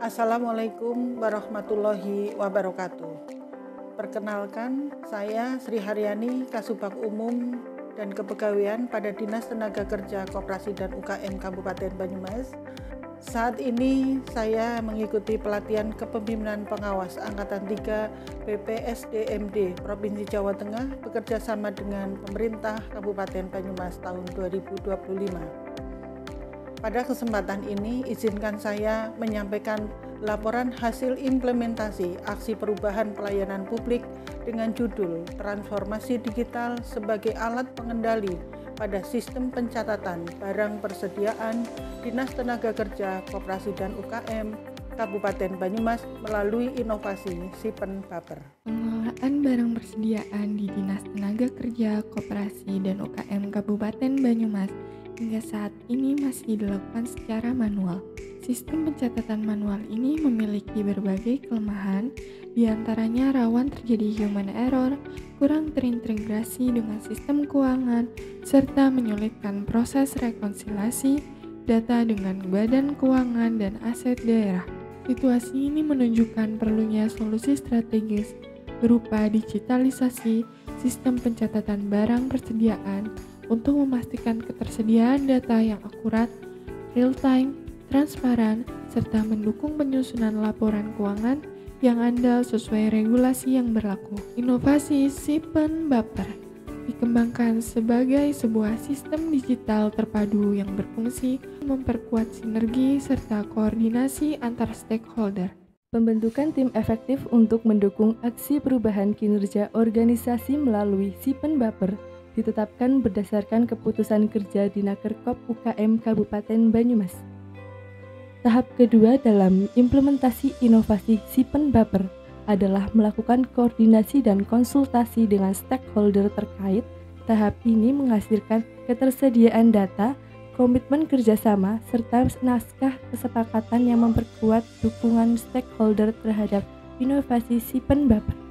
Assalamualaikum warahmatullahi wabarakatuh. Perkenalkan, saya Sri Haryani, Kasubag Umum dan Kepegawaian pada Dinas Tenaga Kerja Koperasi dan UKM Kabupaten Banyumas. Saat ini saya mengikuti pelatihan kepemimpinan pengawas Angkatan 3 BPSDMD Provinsi Jawa Tengah bekerja sama dengan pemerintah Kabupaten Banyumas tahun 2025. Pada kesempatan ini, izinkan saya menyampaikan laporan hasil implementasi aksi perubahan pelayanan publik dengan judul Transformasi Digital sebagai Alat Pengendali pada Sistem Pencatatan Barang Persediaan Dinas Tenaga Kerja Koperasi dan UKM Kabupaten Banyumas melalui inovasi Sipen Baper. Pengelolaan barang persediaan di Dinas Tenaga Kerja Koperasi dan UKM Kabupaten Banyumas hingga saat ini masih dilakukan secara manual. Sistem pencatatan manual ini memiliki berbagai kelemahan, diantaranya rawan terjadi human error, kurang terintegrasi dengan sistem keuangan, serta menyulitkan proses rekonsiliasi data dengan badan keuangan dan aset daerah. Situasi ini menunjukkan perlunya solusi strategis berupa digitalisasi sistem pencatatan barang persediaan untuk memastikan ketersediaan data yang akurat, real-time, transparan, serta mendukung penyusunan laporan keuangan yang andal sesuai regulasi yang berlaku. Inovasi Sipen Baper dikembangkan sebagai sebuah sistem digital terpadu yang berfungsi memperkuat sinergi serta koordinasi antar stakeholder. Pembentukan tim efektif untuk mendukung aksi perubahan kinerja organisasi melalui Sipen Baper ditetapkan berdasarkan keputusan kerja Dinakerkop UKM Kabupaten Banyumas. Tahap kedua dalam implementasi inovasi Sipen Baper adalah melakukan koordinasi dan konsultasi dengan stakeholder terkait. Tahap ini menghasilkan ketersediaan data, komitmen kerjasama, serta naskah kesepakatan yang memperkuat dukungan stakeholder terhadap inovasi Sipen Baper.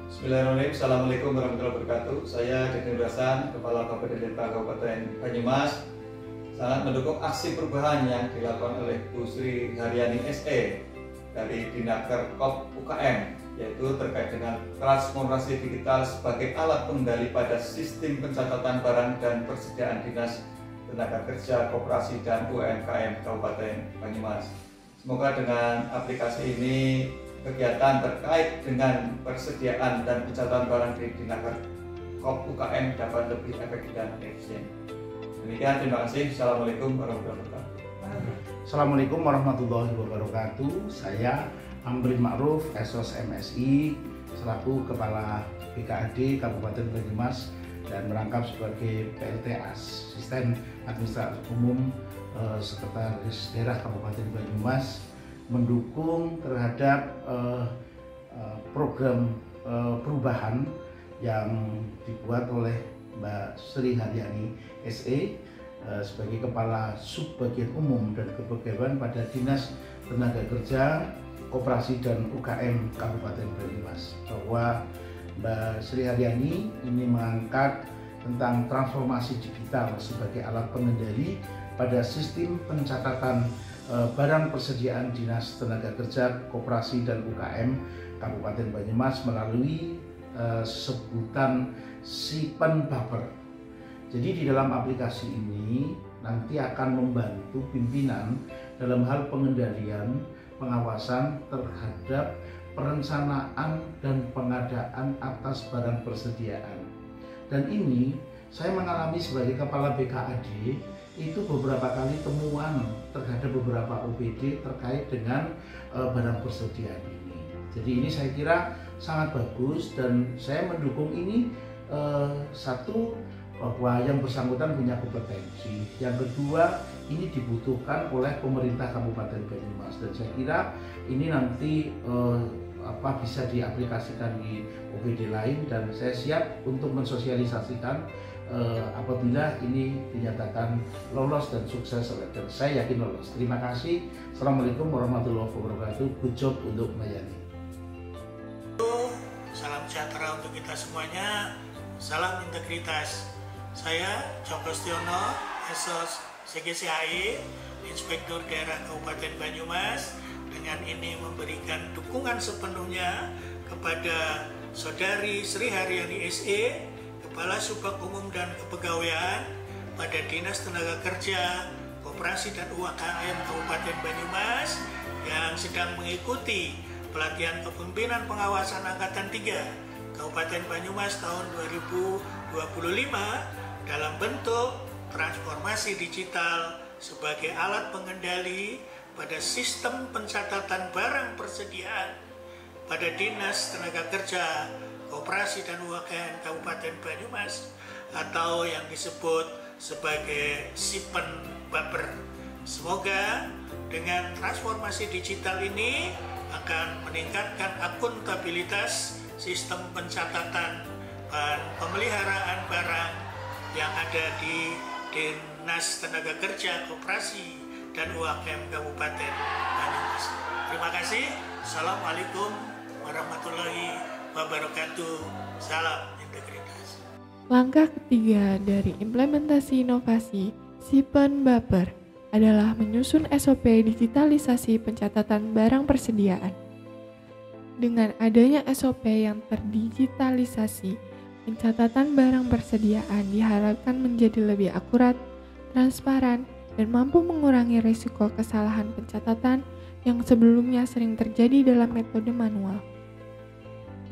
Bismillahirrahmanirrahim. Assalamualaikum warahmatullahi wabarakatuh. Saya Deddy Hasan, Kepala Bapedeta Kabupaten Banyumas, sangat mendukung aksi perubahan yang dilakukan oleh Bu Sri Haryani SE dari Dinakerkop UKM, yaitu terkait dengan transformasi digital sebagai alat pengendali pada sistem pencatatan barang dan persediaan Dinas Tenaga Kerja Koperasi dan UMKM Kabupaten Banyumas. Semoga dengan aplikasi ini kegiatan terkait dengan persediaan dan pencatatan barang di Dinakerkop UKM dapat lebih efektif dan efisien. Demikian, terima kasih. Assalamualaikum warahmatullahi wabarakatuh. Assalamualaikum warahmatullahi wabarakatuh. Saya Amrin Ma'ruf, SOS MSI, selaku Kepala BKAD Kabupaten Banyumas dan merangkap sebagai PLT Asisten Administratif Umum Sekretaris Daerah Kabupaten Banyumas, mendukung terhadap program perubahan yang dibuat oleh Mbak Sri Haryani SE sebagai Kepala Subbagian Umum dan Kepegawaian pada Dinas Tenaga Kerja Koperasi dan UKM Kabupaten Banyumas, bahwa Mbak Sri Haryani ini mengangkat tentang transformasi digital sebagai alat pengendali pada sistem pencatatan barang persediaan Dinas Tenaga Kerja Koperasi dan UKM Kabupaten Banyumas melalui sebutan Sipen Baper. Jadi di dalam aplikasi ini nanti akan membantu pimpinan dalam hal pengendalian, pengawasan terhadap perencanaan dan pengadaan atas barang persediaan. Dan ini saya mengalami sebagai Kepala BKAD itu beberapa kali temuan terhadap beberapa OPD terkait dengan barang persediaan ini. Jadi ini saya kira sangat bagus dan saya mendukung ini. Satu, bahwa yang bersangkutan punya kompetensi. Yang kedua, ini dibutuhkan oleh pemerintah Kabupaten Banyumas dan saya kira ini nanti bisa diaplikasikan di OPD lain dan saya siap untuk mensosialisasikan apabila ini dinyatakan lolos dan sukses dan saya yakin lolos. Terima kasih. Assalamualaikum warahmatullahi wabarakatuh. Good job untuk melayani. Salam sejahtera untuk kita semuanya. Salam integritas. Saya Joko Stiono, SOS CGCHI, Inspektur Daerah Kabupaten Banyumas, dengan ini memberikan dukungan sepenuhnya kepada Saudari Sri Haryani SE, Kepala Subak Umum dan Kepegawaian pada Dinas Tenaga Kerja, Koperasi dan UKM Kabupaten Banyumas yang sedang mengikuti pelatihan kepemimpinan pengawasan Angkatan 3 Kabupaten Banyumas tahun 2025 dalam bentuk transformasi digital sebagai alat pengendali pada sistem pencatatan barang persediaan pada Dinas Tenaga Kerja, Koperasi dan UKM Kabupaten Banyumas atau yang disebut sebagai SIPEN Baper. Semoga dengan transformasi digital ini akan meningkatkan akuntabilitas sistem pencatatan dan pemeliharaan barang yang ada di Dinas Tenaga Kerja, Koperasi dan UKM Kabupaten Banyumas. Terima kasih. Assalamualaikum warahmatullahi wabarakatuh. Salam integritas. Langkah ketiga dari implementasi inovasi SIPEN Baper adalah menyusun SOP digitalisasi pencatatan barang persediaan. Dengan adanya SOP yang terdigitalisasi, pencatatan barang persediaan diharapkan menjadi lebih akurat, transparan, dan mampu mengurangi risiko kesalahan pencatatan yang sebelumnya sering terjadi dalam metode manual.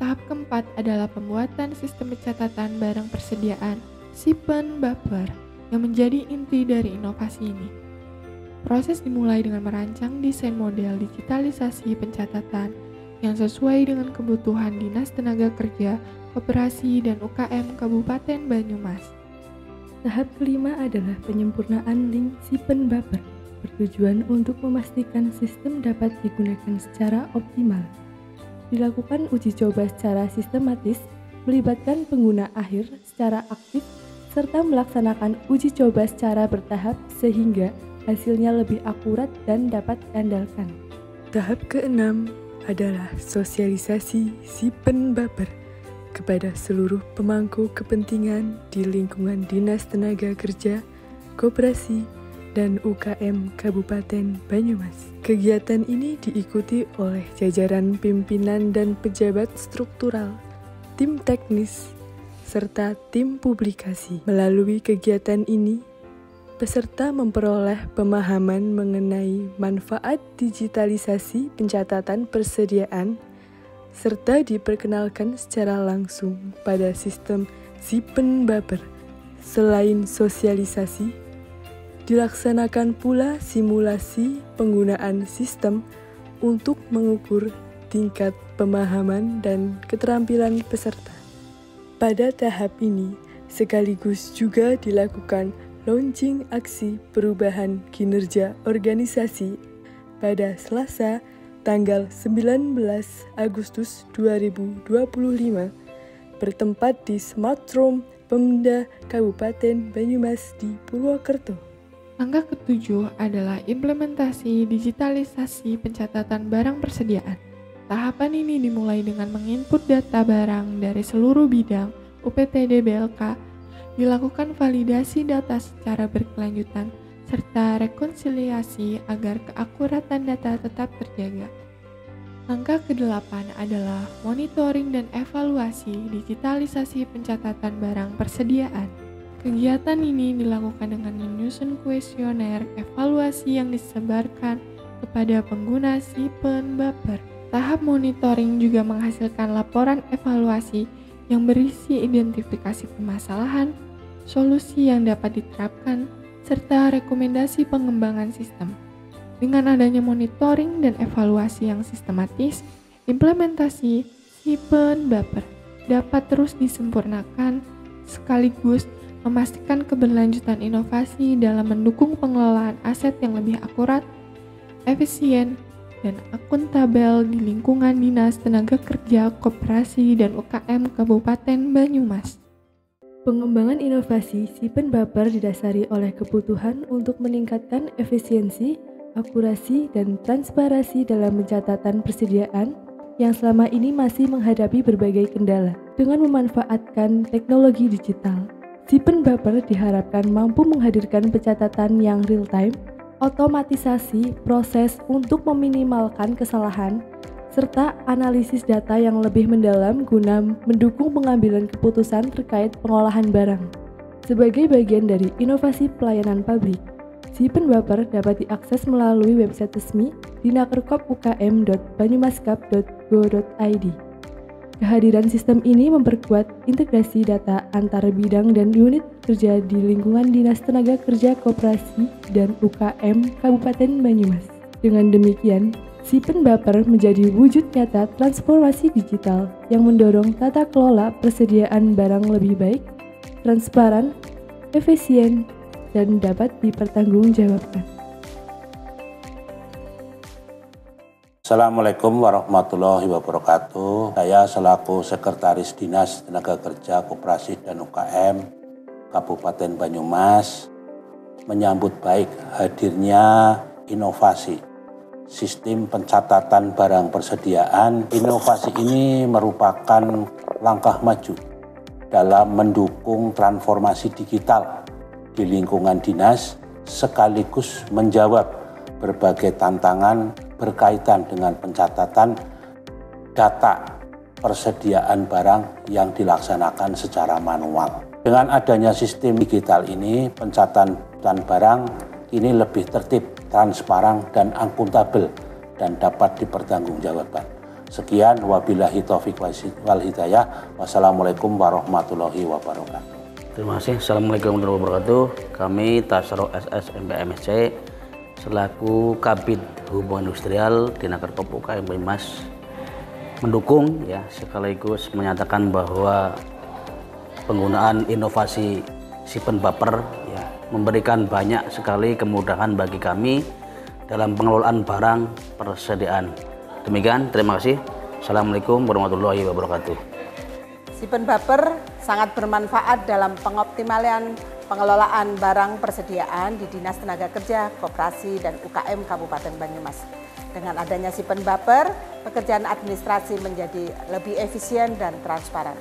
Tahap keempat adalah pembuatan sistem pencatatan barang persediaan SIPEN Baper yang menjadi inti dari inovasi ini. Proses dimulai dengan merancang desain model digitalisasi pencatatan yang sesuai dengan kebutuhan Dinas Tenaga Kerja, Koperasi, dan UKM Kabupaten Banyumas. Tahap kelima adalah penyempurnaan link SIPEN Baper, bertujuan untuk memastikan sistem dapat digunakan secara optimal. Dilakukan uji coba secara sistematis, melibatkan pengguna akhir secara aktif, serta melaksanakan uji coba secara bertahap sehingga hasilnya lebih akurat dan dapat diandalkan. Tahap keenam adalah sosialisasi SIPEN Baper kepada seluruh pemangku kepentingan di lingkungan Dinas Tenaga Kerja, Koperasi, dan UKM Kabupaten Banyumas. Kegiatan ini diikuti oleh jajaran pimpinan dan pejabat struktural, tim teknis, serta tim publikasi. Melalui kegiatan ini, peserta memperoleh pemahaman mengenai manfaat digitalisasi pencatatan persediaan, serta diperkenalkan secara langsung pada sistem SIPEN Baper. Selain sosialisasi, dilaksanakan pula simulasi penggunaan sistem untuk mengukur tingkat pemahaman dan keterampilan peserta. Pada tahap ini, sekaligus juga dilakukan launching aksi perubahan kinerja organisasi pada Selasa, tanggal 19 Agustus 2025, bertempat di Smart Room Pemda Kabupaten Banyumas di Purwokerto. Langkah ketujuh adalah implementasi digitalisasi pencatatan barang persediaan. Tahapan ini dimulai dengan menginput data barang dari seluruh bidang UPTD BLK, dilakukan validasi data secara berkelanjutan, serta rekonsiliasi agar keakuratan data tetap terjaga. Langkah ke-8 adalah monitoring dan evaluasi digitalisasi pencatatan barang persediaan. Kegiatan ini dilakukan dengan menyusun kuesioner evaluasi yang disebarkan kepada pengguna SIPEN Baper. Tahap monitoring juga menghasilkan laporan evaluasi yang berisi identifikasi permasalahan, solusi yang dapat diterapkan, serta rekomendasi pengembangan sistem. Dengan adanya monitoring dan evaluasi yang sistematis, implementasi SIPEN Baper dapat terus disempurnakan sekaligus memastikan keberlanjutan inovasi dalam mendukung pengelolaan aset yang lebih akurat, efisien, dan akuntabel di lingkungan Dinas Tenaga Kerja, Koperasi, dan UKM Kabupaten Banyumas. Pengembangan inovasi SIPEN Baper didasari oleh kebutuhan untuk meningkatkan efisiensi, akurasi, dan transparansi dalam pencatatan persediaan yang selama ini masih menghadapi berbagai kendala. Dengan memanfaatkan teknologi digital, SIPEN Baper diharapkan mampu menghadirkan pencatatan yang real-time, otomatisasi proses untuk meminimalkan kesalahan, serta analisis data yang lebih mendalam guna mendukung pengambilan keputusan terkait pengolahan barang. Sebagai bagian dari inovasi pelayanan publik, Sipen Baper dapat diakses melalui website resmi dinakerkop.ukm.banyumaskap.go.id. Kehadiran sistem ini memperkuat integrasi data antar bidang dan unit kerja di lingkungan Dinas Tenaga Kerja Koperasi dan UKM Kabupaten Banyumas. Dengan demikian, Sipen Baper menjadi wujud nyata transformasi digital yang mendorong tata kelola persediaan barang lebih baik, transparan, efisien, dan dapat dipertanggungjawabkan. Assalamualaikum warahmatullahi wabarakatuh. Saya selaku Sekretaris Dinas Tenaga Kerja Koperasi dan UKM Kabupaten Banyumas menyambut baik hadirnya inovasi sistem pencatatan barang persediaan. Inovasi ini merupakan langkah maju dalam mendukung transformasi digital di lingkungan dinas sekaligus menjawab berbagai tantangan berkaitan dengan pencatatan data persediaan barang yang dilaksanakan secara manual. Dengan adanya sistem digital ini, pencatatan barang ini lebih tertib, transparan, dan akuntabel dan dapat dipertanggungjawabkan. Sekian, wabillahi taufiq wal hidayah. Wassalamualaikum warahmatullahi wabarakatuh. Terima kasih. Assalamualaikum warahmatullahi wabarakatuh. Kami Tasarruf SS MPMSC selaku Kabid Hubungan Industrial Dinakerkop UKM Banyumas mendukung sekaligus menyatakan bahwa penggunaan inovasi Sipen Baper memberikan banyak sekali kemudahan bagi kami dalam pengelolaan barang persediaan. Demikian, terima kasih. Assalamualaikum warahmatullahi wabarakatuh. Sipen Baper sangat bermanfaat dalam pengoptimalan pengelolaan barang persediaan di Dinas Tenaga Kerja, Koperasi, dan UKM Kabupaten Banyumas. Dengan adanya Sipen Baper, pekerjaan administrasi menjadi lebih efisien dan transparan.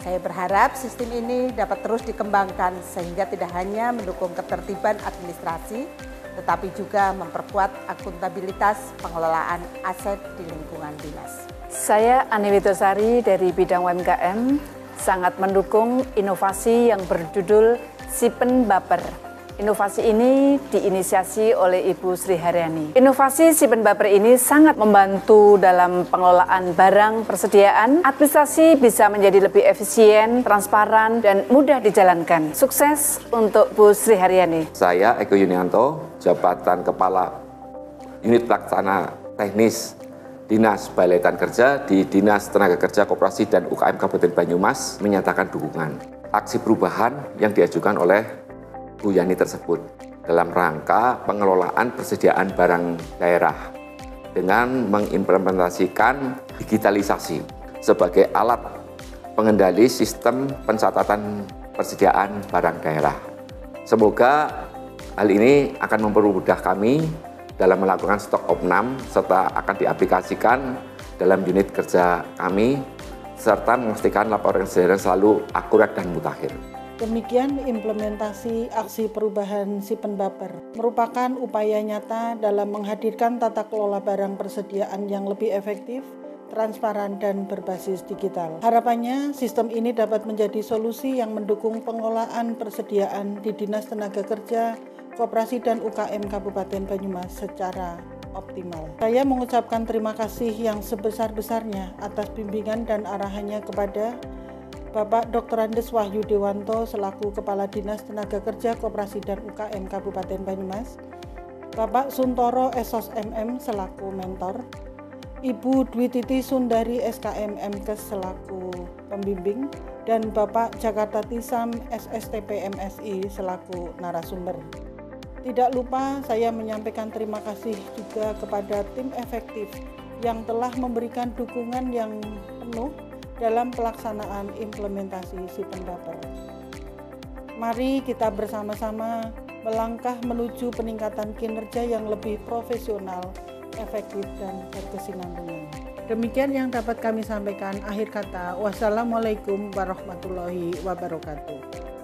Saya berharap sistem ini dapat terus dikembangkan sehingga tidak hanya mendukung ketertiban administrasi, tetapi juga memperkuat akuntabilitas pengelolaan aset di lingkungan dinas. Saya Ani Witosari dari bidang UMKM sangat mendukung inovasi yang berjudul Sipen Baper. Inovasi ini diinisiasi oleh Ibu Sri Haryani. Inovasi Sipen Baper ini sangat membantu dalam pengelolaan barang persediaan. Administrasi bisa menjadi lebih efisien, transparan, dan mudah dijalankan. Sukses untuk Bu Sri Haryani. Saya Eko Yunianto, jabatan Kepala Unit Pelaksana Teknis Dinas Balaitan Kerja di Dinas Tenaga Kerja Koperasi dan UKM Kabupaten Banyumas menyatakan dukungan aksi perubahan yang diajukan oleh Bu Yani tersebut dalam rangka pengelolaan persediaan barang daerah dengan mengimplementasikan digitalisasi sebagai alat pengendali sistem pencatatan persediaan barang daerah. Semoga hal ini akan mempermudah kami dalam melakukan stok opnam serta akan diaplikasikan dalam unit kerja kami serta memastikan laporan keseharian selalu akurat dan mutakhir. Demikian implementasi aksi perubahan Sipen Baper merupakan upaya nyata dalam menghadirkan tata kelola barang persediaan yang lebih efektif, transparan, dan berbasis digital. Harapannya sistem ini dapat menjadi solusi yang mendukung pengelolaan persediaan di Dinas Tenaga Kerja, Koperasi, dan UKM Kabupaten Banyumas secara optimal. Saya mengucapkan terima kasih yang sebesar-besarnya atas bimbingan dan arahannya kepada Bapak Dr. Andes Wahyu Dewanto selaku Kepala Dinas Tenaga Kerja, Koperasi, dan UKM Kabupaten Banyumas, Bapak Suntoro Esos MM selaku mentor, Ibu Dwi Titi Sundari SKM MKes selaku pembimbing, dan Bapak Jakarta Tisam SSTP MSI selaku narasumber. Tidak lupa saya menyampaikan terima kasih juga kepada tim efektif yang telah memberikan dukungan yang penuh dalam pelaksanaan implementasi Sipen Baper. Mari kita bersama-sama melangkah menuju peningkatan kinerja yang lebih profesional, efektif, dan berkesinambungan. Demikian yang dapat kami sampaikan. Akhir kata, wassalamualaikum warahmatullahi wabarakatuh.